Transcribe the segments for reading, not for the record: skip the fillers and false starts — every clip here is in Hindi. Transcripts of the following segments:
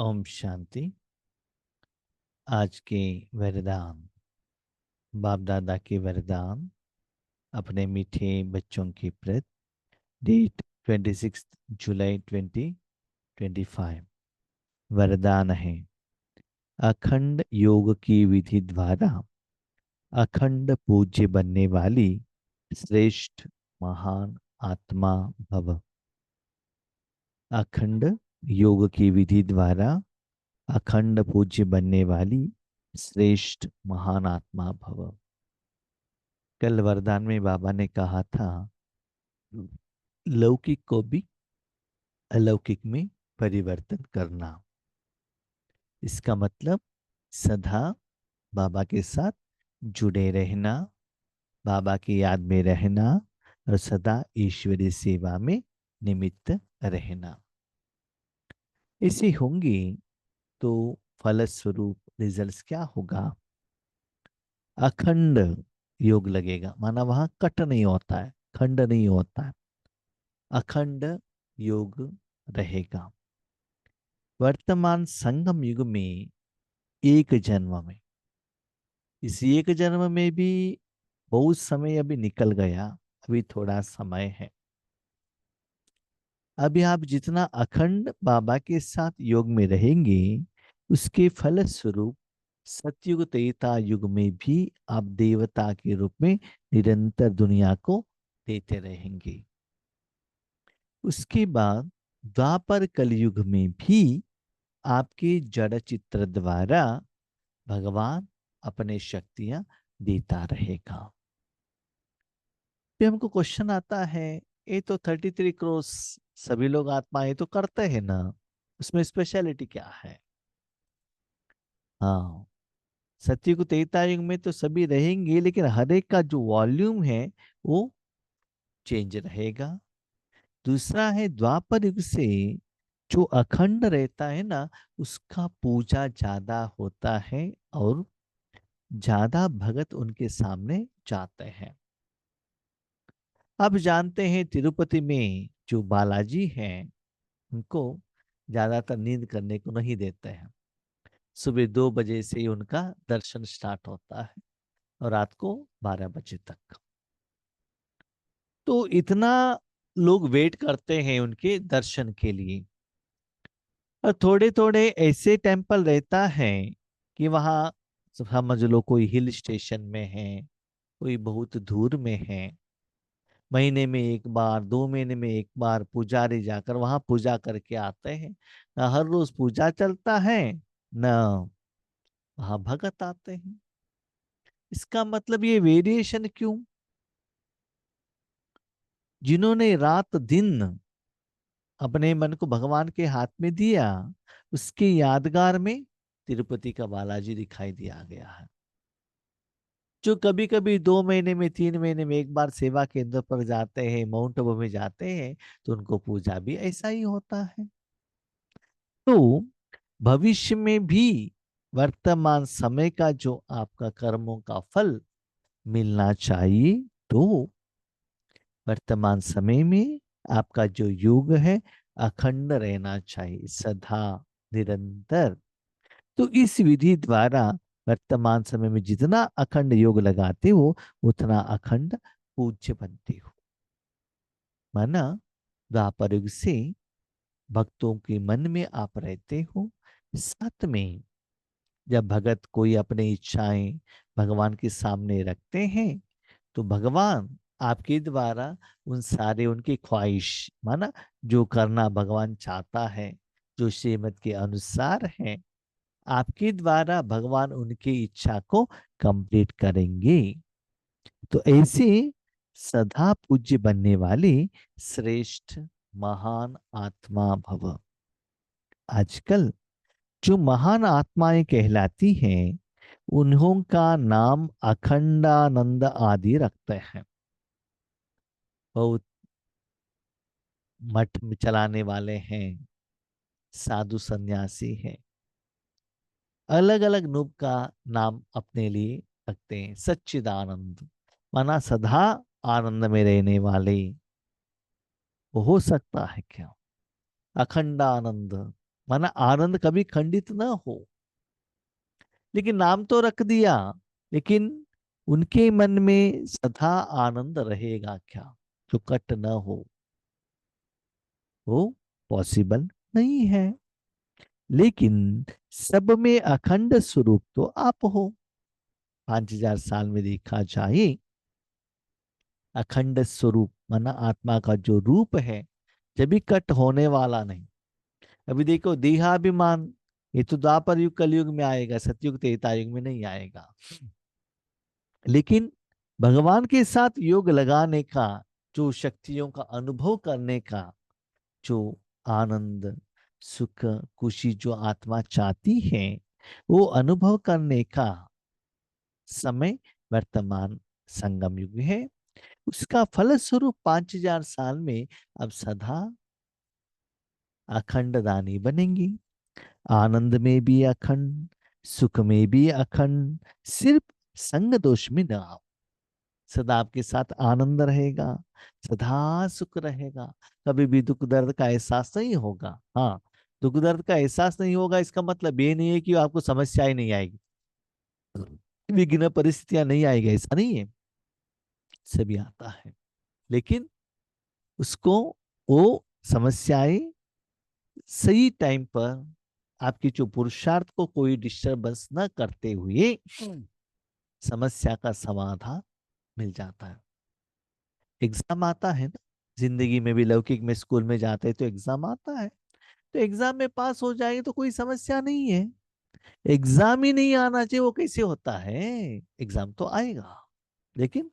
ओम शांति। आज के वरदान, बाप दादा के वरदान अपने मीठे बच्चों के प्रति। डेट 26 जुलाई 2025। वरदान है, अखंड योग की विधि द्वारा अखंड पूज्य बनने वाली श्रेष्ठ महान आत्मा भव। अखंड योग की विधि द्वारा अखंड पूज्य बनने वाली श्रेष्ठ महान आत्मा भव। कल वरदान में बाबा ने कहा था, लौकिक को भी अलौकिक में परिवर्तन करना। इसका मतलब सदा बाबा के साथ जुड़े रहना, बाबा की याद में रहना और सदा ईश्वरीय सेवा में निमित्त रहना। ऐसे होंगे तो फलस्वरूप रिजल्ट्स क्या होगा? अखंड योग लगेगा, माना वहां कट नहीं होता है, खंड नहीं होता है, अखंड योग रहेगा। वर्तमान संगम युग में एक जन्म में, इस एक जन्म में भी बहुत समय अभी निकल गया, अभी थोड़ा समय है। अभी आप जितना अखंड बाबा के साथ योग में रहेंगे, उसके फलस्वरूप सतयुग त्रेता युग में भी आप देवता के रूप में निरंतर दुनिया को देते रहेंगे। उसके बाद द्वापर कलयुग में भी आपके जड़ चित्र द्वारा भगवान अपने शक्तियां देता रहेगा। फिर हमको क्वेश्चन आता है, ये तो 33 करोड़ सभी लोग आत्माएं तो करते हैं ना, उसमें स्पेशलिटी क्या है? हाँ, सतयुग त्रेता युग में तो सभी रहेंगे, लेकिन हर एक का जो वॉल्यूम है वो चेंज रहेगा। दूसरा है, द्वापर युग से जो अखंड रहता है ना, उसका पूजा ज्यादा होता है और ज्यादा भगत उनके सामने जाते हैं। अब जानते हैं तिरुपति में जो बालाजी हैं, उनको ज्यादातर नींद करने को नहीं देते हैं। सुबह 2 बजे से ही उनका दर्शन स्टार्ट होता है और रात को 12 बजे तक। तो इतना लोग वेट करते हैं उनके दर्शन के लिए। और थोड़े थोड़े ऐसे टेम्पल रहता है कि वहाँ समझ लो कोई हिल स्टेशन में है, कोई बहुत दूर में है। महीने में एक बार, 2 महीने में एक बार पुजारी जाकर वहां पूजा करके आते हैं। ना हर रोज पूजा चलता है, ना वहां भगत आते हैं। इसका मतलब ये वेरिएशन क्यों? जिन्होंने रात दिन अपने मन को भगवान के हाथ में दिया, उसके यादगार में तिरुपति का बालाजी दिखाई दिया गया है। जो कभी कभी 2 महीने में, 3 महीने में एक बार सेवा केंद्र पर जाते हैं, माउंट आबू में जाते हैं, तो उनको पूजा भी ऐसा ही होता है। तो भविष्य में भी वर्तमान समय का जो आपका कर्मों का फल मिलना चाहिए, तो वर्तमान समय में आपका जो योग है अखंड रहना चाहिए, सदा निरंतर। तो इस विधि द्वारा वर्तमान समय में जितना अखंड योग लगाते हो, उतना अखंड पूज्य बनते हो। माना द्वापर युग से भक्तों के मन में आप रहते हो। साथ में जब भगत कोई अपनी इच्छाएं भगवान के सामने रखते हैं, तो भगवान आपके द्वारा उन सारे उनकी ख्वाहिश, माना जो करना भगवान चाहता है, जो श्रीमत के अनुसार है, आपके द्वारा भगवान उनकी इच्छा को कंप्लीट करेंगे। तो ऐसे सदा पूज्य बनने वाली श्रेष्ठ महान आत्मा भव। आजकल जो महान आत्माएं कहलाती हैं, उन्हों का नाम अखंडानंद आदि रखते हैं। बहुत मठ में चलाने वाले हैं, साधु सन्यासी हैं, अलग अलग रूप का नाम अपने लिए रखते हैं। सच्चिदानंद माना सदा आनंद में रहने वाले, वो हो सकता है क्या? अखंडानंद माना आनंद कभी खंडित ना हो। लेकिन नाम तो रख दिया, लेकिन उनके मन में सदा आनंद रहेगा क्या, जो कट न हो? वो पॉसिबल नहीं है। लेकिन सब में अखंड स्वरूप तो आप हो। 5000 साल में देखा जाए, अखंड स्वरूप माना आत्मा का जो रूप है, जब भी कट होने वाला नहीं। अभी देखो देहाभिमान, ये तो द्वापर युग कलयुग में आएगा, सतयुग त्रेता युग में नहीं आएगा। लेकिन भगवान के साथ योग लगाने का, जो शक्तियों का अनुभव करने का, जो आनंद सुख खुशी जो आत्मा चाहती है, वो अनुभव करने का समय वर्तमान संगम युग है। उसका फलस्वरूप 5000 साल में अब सदा अखंड दानी बनेंगी। आनंद में भी अखंड, सुख में भी अखंड, सिर्फ संग दोष में न आओ। सदा आपके साथ आनंद रहेगा, सदा सुख रहेगा, कभी भी दुख दर्द का एहसास नहीं होगा। हाँ, दुख दर्द का एहसास नहीं होगा इसका मतलब ये नहीं है कि आपको समस्याएं नहीं आएगी, विघ्न परिस्थितियां नहीं आएगी, ऐसा नहीं है, सभी आता है। लेकिन उसको, वो समस्याएं सही टाइम पर आपकी जो पुरुषार्थ को कोई डिस्टरबेंस न करते हुए समस्या का समाधान मिल जाता है। एग्जाम आता है ना, जिंदगी में भी, लौकिक में स्कूल में जाते हैं तो एग्जाम आता है, तो एग्जाम में पास हो जाएंगे तो कोई समस्या नहीं है। एग्जाम ही नहीं आना चाहिए, वो कैसे होता है? एग्जाम तो आएगा, लेकिन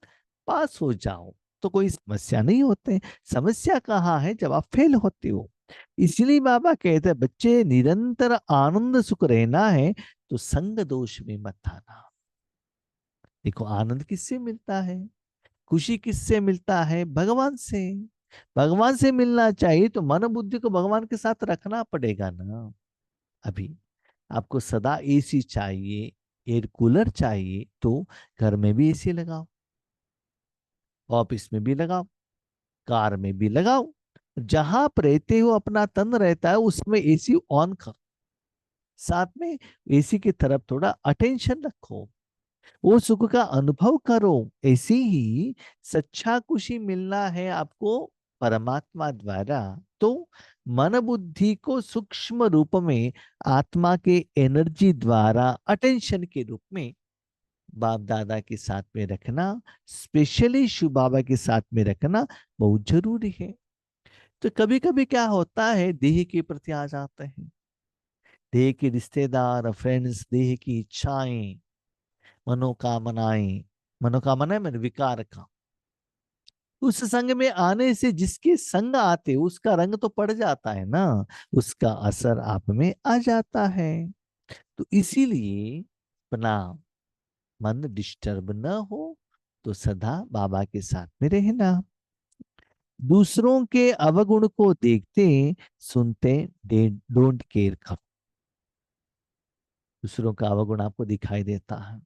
पास हो जाओ तो कोई समस्या नहीं होते। समस्या कहाँ है? जब आप फेल होते हो। इसलिए बाबा कहते हैं बच्चे, निरंतर आनंद सुख रहना है तो संग दोष में मत आना। देखो आनंद किससे मिलता है, खुशी किससे मिलता है? भगवान से। भगवान से मिलना चाहिए तो मन बुद्धि को भगवान के साथ रखना पड़ेगा ना। अभी आपको सदा एसी चाहिए, एयर कूलर चाहिए, तो घर में भी एसी लगाओ, ऑफिस में भी लगाओ, कार में भी लगाओ। जहां आप रहते हो, अपना तन रहता है, उसमें एसी ऑन करो, साथ में एसी की तरफ थोड़ा अटेंशन रखो, वो सुख का अनुभव करो। ऐसे ही सच्चा खुशी मिलना है आपको परमात्मा द्वारा, तो मन बुद्धि को सूक्ष्म रूप में आत्मा के एनर्जी द्वारा अटेंशन के रूप में बाप दादा के साथ में रखना, स्पेशली शिव बाबा के साथ में रखना बहुत जरूरी है। तो कभी कभी क्या होता है, देह के प्रति आ जाते हैं, देह के रिश्तेदार, फ्रेंड्स, देह की इच्छाएं, मनोकामनाएं, मनोकामना मैंने विकार का, उस संग में आने से जिसके संग आते उसका रंग तो पड़ जाता है ना, उसका असर आप में आ जाता है। तो इसीलिए अपना मन डिस्टर्ब न हो तो सदा बाबा के साथ में रहना। दूसरों के अवगुण को देखते सुनते डोंट केयर करो। दूसरों का अवगुण आपको दिखाई देता है,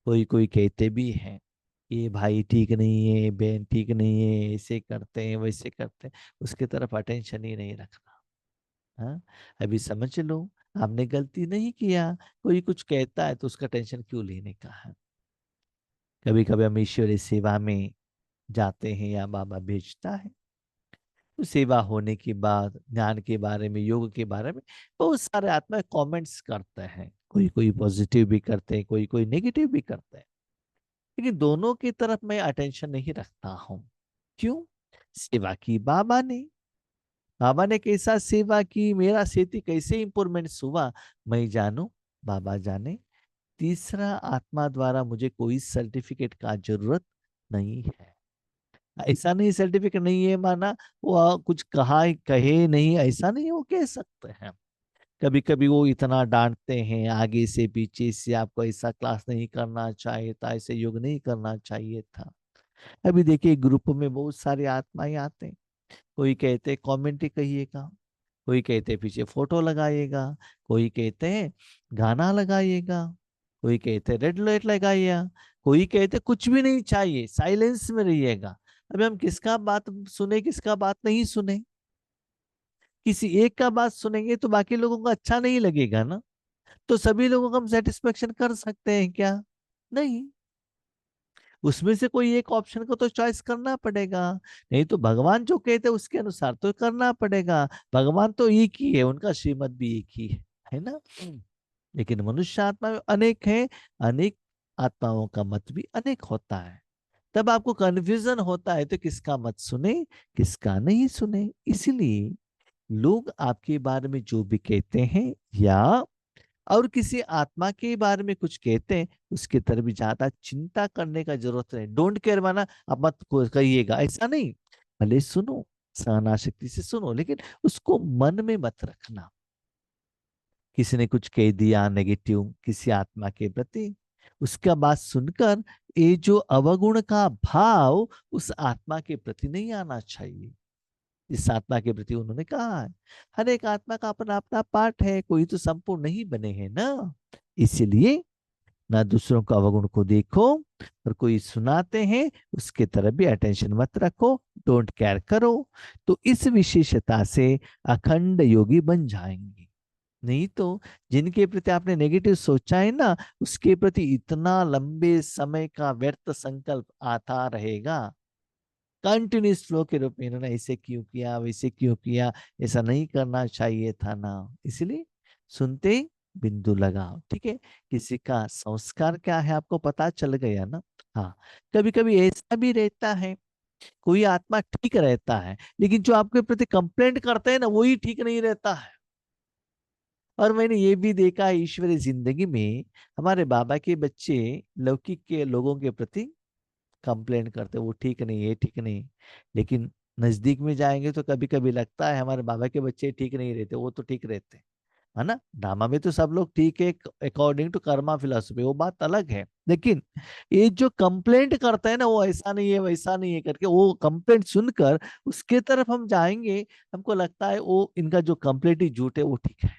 कोई कोई कहते भी हैं ये भाई ठीक नहीं है, बहन ठीक नहीं है, ऐसे करते हैं वैसे करते हैं, उसके तरफ अटेंशन ही नहीं रखना। हाँ, अभी समझ लो आपने गलती नहीं किया, कोई कुछ कहता है तो उसका टेंशन क्यों लेने का है? कभी कभी हम ईश्वरीय सेवा में जाते हैं या बाबा भेजता है, तो सेवा होने के बाद ज्ञान के बारे में, योग के बारे में बहुत सारे आत्मा कमेंट्स करते हैं, कोई कोई पॉजिटिव भी करते हैं, कोई कोई नेगेटिव भी करते हैं। लेकिन दोनों की तरफ मैं अटेंशन नहीं रखता हूं। क्यों? सेवा की बाबा ने, बाबा ने कैसा सेवा की, मेरा सेती कैसे इंप्रूवमेंट्स हुआ, मैं जानू, बाबा जाने। तीसरा आत्मा द्वारा मुझे कोई सर्टिफिकेट का जरूरत नहीं है। ऐसा नहीं सर्टिफिकेट नहीं है माना वो कुछ कहा कहे नहीं, ऐसा नहीं, वो कह सकते हैं। कभी कभी वो इतना डांटते हैं आगे से पीछे से, आपको ऐसा क्लास नहीं करना चाहिए था, ऐसे योग नहीं करना चाहिए था। अभी देखिए ग्रुप में बहुत सारे आत्माएं आते हैं, कोई कहते हैं कमेंट ही कहिएगा, कोई कहते हैं पीछे फोटो लगाइएगा, कोई कहते हैं गाना लगाइएगा, कोई कहते हैं रेड लाइट लगाइएगा, कोई कहते कुछ भी नहीं चाहिए, साइलेंस में रहिएगा। अभी हम किसका बात सुने, किसका बात नहीं सुने? किसी एक का बात सुनेंगे तो बाकी लोगों को अच्छा नहीं लगेगा ना। तो सभी लोगों को हम सेटिस्फेक्शन कर सकते हैं क्या? नहीं। उसमें से कोई एक ऑप्शन को तो चॉइस करना पड़ेगा। नहीं तो भगवान जो कहते हैं उसके अनुसार तो करना पड़ेगा। भगवान तो एक ही है, उनका श्रीमत भी एक ही है ना। लेकिन मनुष्य आत्मा में अनेक है, अनेक आत्माओं का मत भी अनेक होता है। तब आपको कन्फ्यूजन होता है तो किसका मत सुने, किसका नहीं सुने। इसलिए लोग आपके बारे में जो भी कहते हैं या और किसी आत्मा के बारे में कुछ कहते हैं, उसकी तरफ भी ज्यादा चिंता करने का जरूरत नहीं। डोंट केयर माना आप मत कहिएगा, ऐसा नहीं। भले सुनो, सहनाशक्ति से सुनो, लेकिन उसको मन में मत रखना। किसी ने कुछ कह दिया नेगेटिव किसी आत्मा के प्रति, उसका बात सुनकर ये जो अवगुण का भाव उस आत्मा के प्रति नहीं आना चाहिए। इस आत्मा के प्रति उन्होंने कहा है, हर एक आत्मा का अपना अपना पार्ट है, कोई तो संपूर्ण नहीं बने हैं ना। इसलिए ना दूसरों का अवगुण को देखो, और कोई सुनाते हैं उसके तरफ भी अटेंशन मत रखो, डोंट केयर करो। तो इस विशेषता से अखंड योगी बन जाएंगे। नहीं तो जिनके प्रति आपने नेगेटिव सोचा है ना, उसके प्रति इतना लंबे समय का व्यर्थ संकल्प आता रहेगा। कंटिन्यूस फ्लो के रूप में इन्होंने ऐसे क्यों किया, वैसे क्यों किया, ऐसा नहीं करना चाहिए था ना। इसलिए सुनते ही बिंदु लगाओ, ठीक है। किसी का संस्कार क्या है आपको पता चल गया ना। हाँ, कभी कभी ऐसा भी रहता है, कोई आत्मा ठीक रहता है लेकिन जो आपके प्रति कंप्लेंट करते हैं ना वही ठीक नहीं रहता है। और मैंने ये भी देखा है ईश्वरीय जिंदगी में, हमारे बाबा के बच्चे लौकिक के लोगों के प्रति कंप्लेंट करते, वो ठीक नहीं, ये ठीक नहीं। लेकिन नजदीक में जाएंगे तो कभी कभी लगता है हमारे बाबा के बच्चे ठीक नहीं रहते, वो तो ठीक रहते, है ना। ड्रामा में तो सब लोग ठीक है अकॉर्डिंग टू कर्मा फिलोसफी, वो बात अलग है। लेकिन ये जो कंप्लेंट करता है ना, वो ऐसा नहीं है वैसा नहीं है करके, वो कंप्लेंट सुनकर उसके तरफ हम जाएंगे, हमको लगता है वो इनका जो कंप्लेंट ही झूठ है, वो ठीक है।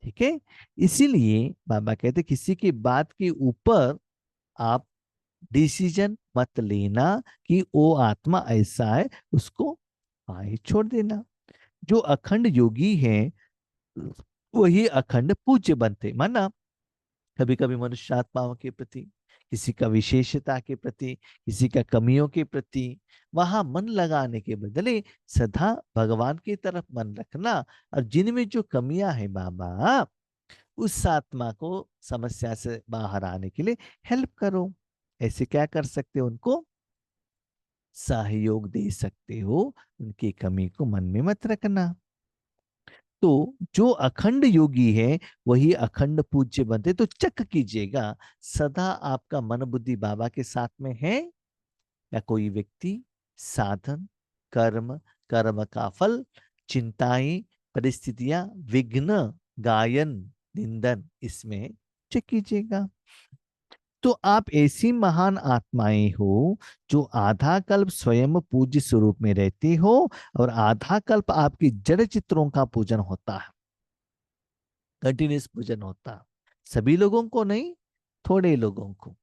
ठीक है। इसीलिए बाबा कहते किसी की बात के ऊपर आप डिसीजन मत लेना कि वो आत्मा ऐसा है, उसको आए छोड़ देना। जो अखंड योगी है वही अखंड पूज्य बनते। माना कभी कभी मनुष्य आत्माओं के प्रति, किसी का विशेषता के प्रति, किसी का कमियों के प्रति वहां मन लगाने के बदले सदा भगवान की तरफ मन रखना। और जिनमें जो कमियां है बाबा, उस आत्मा को समस्या से बाहर आने के लिए हेल्प करो। ऐसे क्या कर सकते हो, उनको सहयोग दे सकते हो, उनकी कमी को मन में मत रखना। तो जो अखंड योगी है वही अखंड पूज्य बनते। तो चेक कीजिएगा सदा आपका मन बुद्धि बाबा के साथ में है, या कोई व्यक्ति, साधन, कर्म, कर्म का फल, चिंताएं, परिस्थितियां, विघ्न, गायन, निंदन, इसमें चेक कीजिएगा। तो आप ऐसी महान आत्माएं हो जो आधा कल्प स्वयं पूज्य स्वरूप में रहती हो, और आधा कल्प आपकी जड़ चित्रों का पूजन होता है, कंटिन्यूस पूजन होता है। सभी लोगों को नहीं, थोड़े लोगों को,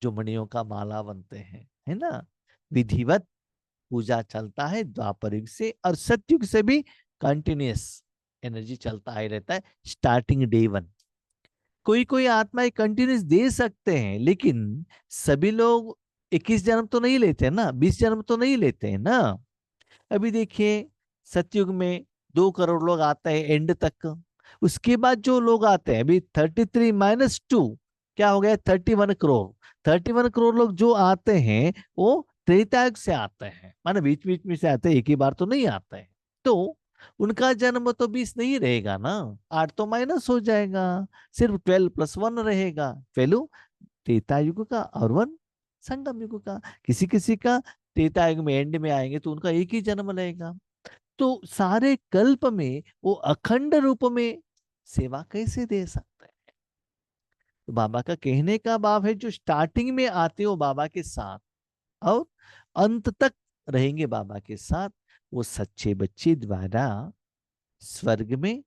जो मणियों का माला बनते हैं, है ना। विधिवत पूजा चलता है द्वापर युग से, और सतयुग से भी कंटिन्यूस एनर्जी चलता ही रहता है, स्टार्टिंग डे वन। कोई कोई आत्माएं कंटिन्यूस दे सकते हैं, लेकिन सभी लोग 21 जन्म तो नहीं लेते ना, 20 जन्म तो नहीं लेते हैं ना। अभी देखिए सतयुग में 2 करोड़ लोग आते हैं एंड तक। उसके बाद जो लोग आते हैं, अभी 33 - 2 क्या हो गया, 31 करोड़। 31 करोड़ लोग जो आते हैं वो त्रेतायुग से आते हैं, माने बीच बीच में से आते हैं, एक ही बार तो नहीं आते हैं। तो उनका जन्म तो 20 नहीं रहेगा ना, 8 तो माइनस हो जाएगा, सिर्फ 12+1 रहेगा। 12 त्रेतायुग का और 1 संगम युग का। किसी किसी का त्रेतायुग में एंड में आएंगे तो उनका एक ही जन्म रहेगा। तो सारे कल्प में वो अखंड रूप में सेवा कैसे दे सकते हैं? तो बाबा का कहने का भाव है, जो स्टार्टिंग में आते हो बाबा के साथ और अंत तक रहेंगे बाबा के साथ, वो सच्चे बच्चे द्वारा स्वर्ग में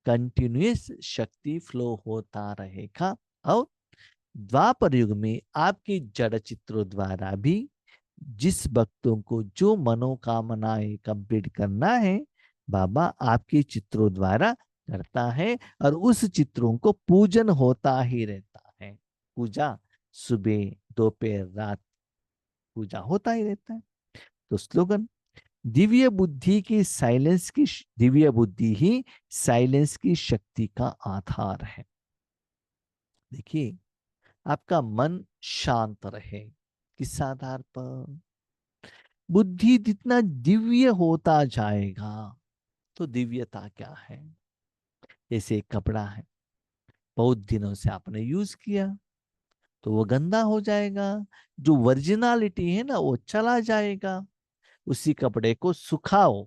कंटिन्यूस शक्ति फ्लो होता रहेगा। और द्वापर युग में आपके जड़ चित्रों द्वारा भी जिस भक्तों को जो मनोकामनाएं कंप्लीट करना है, बाबा आपके चित्रों द्वारा करता है और उस चित्रों को पूजन होता ही रहता है। पूजा सुबह दोपहर रात पूजा होता ही रहता है। तो स्लोगन, दिव्य बुद्धि ही साइलेंस की शक्ति का आधार है। देखिए, आपका मन शांत रहे किस आधार पर? बुद्धि जितना दिव्य होता जाएगा, तो दिव्यता क्या है? जैसे एक कपड़ा है, बहुत दिनों से आपने यूज किया तो वो गंदा हो जाएगा, जो वर्जिनालिटी है ना वो चला जाएगा। उसी कपड़े को सुखाओ,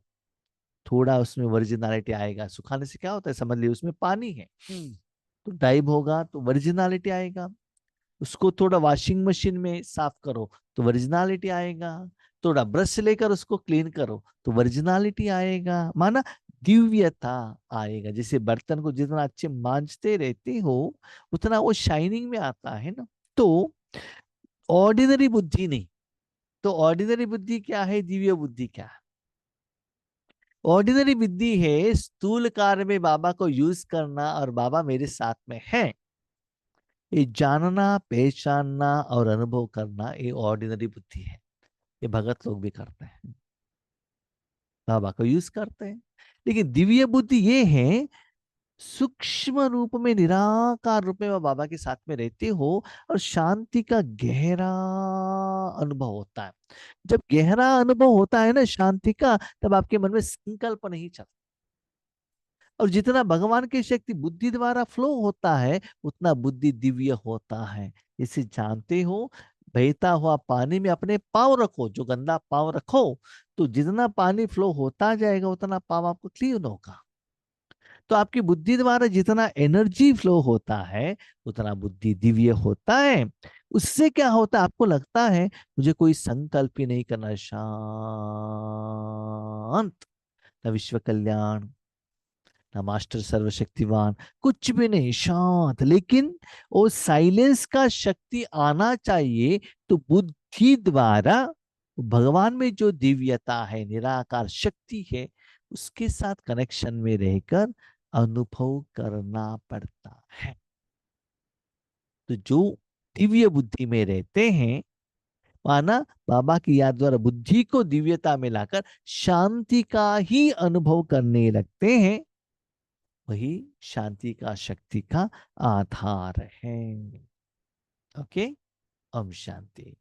थोड़ा उसमें वर्जिनालिटी आएगा। सुखाने से क्या होता है, समझ लीजिए उसमें पानी है, तो डाइब होगा तो वर्जिनालिटी आएगा। उसको थोड़ा वॉशिंग मशीन में साफ करो तो वर्जिनालिटी आएगा। थोड़ा ब्रश लेकर उसको क्लीन करो तो वर्जिनालिटी आएगा, माना दिव्यता आएगा। जैसे बर्तन को जितना अच्छे मांजते रहते हो उतना वो शाइनिंग में आता है ना। तो ऑर्डिनरी बुद्धि नहीं, तो ऑर्डिनरी बुद्धि क्या है, दिव्य बुद्धि क्या है? ऑर्डिनरी बुद्धि है स्थूल कार्य में बाबा को यूज करना और बाबा मेरे साथ में है, ये जानना पहचानना और अनुभव करना, ये ऑर्डिनरी बुद्धि है। ये भगत लोग भी करते हैं, बाबा को यूज करते हैं। लेकिन दिव्य बुद्धि ये है, सूक्ष्म रूप में निराकार रूप में वह बाबा के साथ में रहते हो और शांति का गहरा अनुभव होता है। जब गहरा अनुभव होता है ना शांति का, तब आपके मन में संकल्प नहीं चलता। और जितना भगवान की शक्ति बुद्धि द्वारा फ्लो होता है उतना बुद्धि दिव्य होता है। इसे जानते हो, बहता हुआ पानी में अपने पाँव रखो, जो गंदा पाँव रखो तो जितना पानी फ्लो होता जाएगा उतना पाँव आपको क्लीन होगा। तो आपकी बुद्धि द्वारा जितना एनर्जी फ्लो होता है उतना बुद्धि दिव्य होता है। उससे क्या होता है, आपको लगता है मुझे कोई संकल्प ही नहीं करना, शांत, न विश्व कल्याण ना मास्टर सर्वशक्तिवान, कुछ भी नहीं, शांत। लेकिन वो साइलेंस का शक्ति आना चाहिए, तो बुद्धि द्वारा भगवान में जो दिव्यता है निराकार शक्ति है उसके साथ कनेक्शन में रहकर अनुभव करना पड़ता है। तो जो दिव्य बुद्धि में रहते हैं, माना बाबा की याद द्वारा बुद्धि को दिव्यता में लाकर शांति का ही अनुभव करने लगते हैं, वही शांति का शक्ति का आधार है। ओके, ओम शांति।